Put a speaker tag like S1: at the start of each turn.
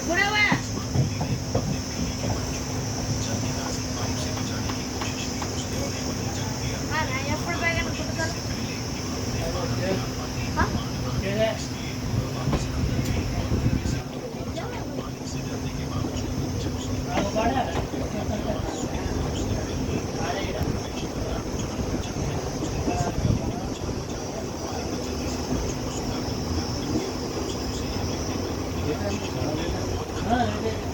S1: बुरा हुआ है। हाँ ना ये फुल बैग है ना तो हाँ
S2: हाँ